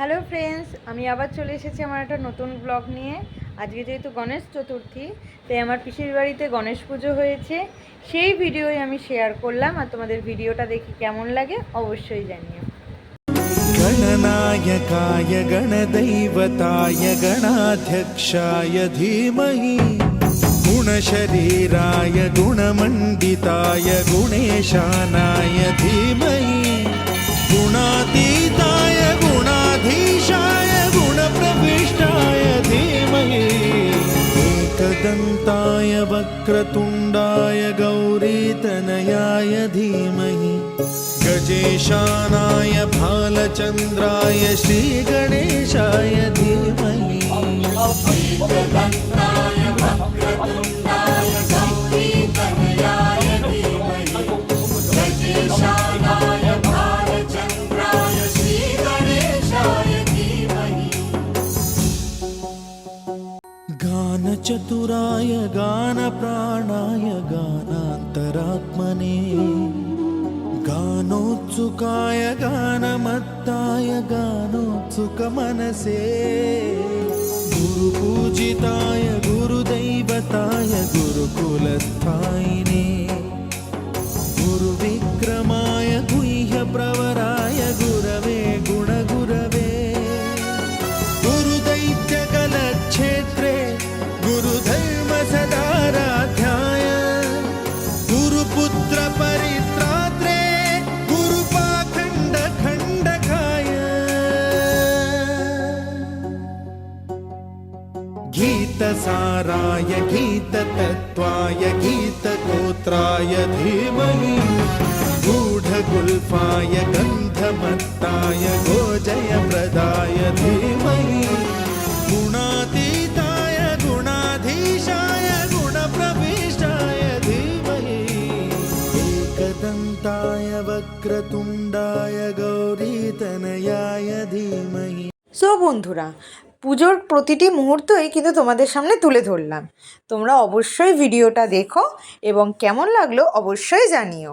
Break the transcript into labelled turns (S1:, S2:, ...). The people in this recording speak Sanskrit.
S1: হ্যালো ফ্রেন্ডস, আমি আবার চলে এসেছি আমার একটা নতুন ব্লগ নিয়ে। আজকে যেহেতু গণেশ চতুর্থী, তাই আমার পিসির বাড়িতে গণেশ পুজো হয়েছে, সেই ভিডিওই আমি শেয়ার করলাম। আর তোমাদের ভিডিওটা দেখে কেমন লাগে অবশ্যই জানিও।
S2: गणनायकाय गणदैवताय गणाध्यक्षाय धीमहि गुणशरीराय गुणमण्डिताय गुणेशानाय धीमहि गुणातीताय गुणाधीशाय गुणप्रविष्टाय धीमहि एकदन्ताय वक्रतुण्डाय गौरीतनयाय धीमहि गजेशानाय भालचन्द्राय श्रीगणेशाय धीमहि एकदन्ताय वक्रतुण्डाय गौरीतनयाय धीमहि गजेशानाय भालचन्द्राय श्रीगणेशाय धीमहि गानचतुराय गानप्राणाय गानान्तरात्मने गानोत्सुकाय गानमत्ताय गानोत्सुकमनसे गुरुपूजिताय गुरुदैवताय गुरुकुलस्थायिने गुरुविक्रमाय गुह्यप्रवराय गुरवे गुणगुरवे गुरुदैत्यकलक्षेत्रे गुरुधर्मसदाराध्याय गुरुपुत्रपरित्रात्रे गीतसाराय गीततत्त्वाय गीतगोत्राय धीमहि गूढगुल्फाय गन्धमत्ताय गोजयप्रदाय धीमहि गुणातीताय गुणाधीशाय गुणप्रविष्टाय धीमहि एकदन्ताय वक्रतुण्डाय गौरीतनयाय धीमहि।
S1: সো বন্ধুরা, পুজোর প্রতিটি মুহূর্তই কিন্তু তোমাদের সামনে তুলে ধরলাম। তোমরা অবশ্যই ভিডিওটা দেখো এবং কেমন লাগলো অবশ্যই জানিও।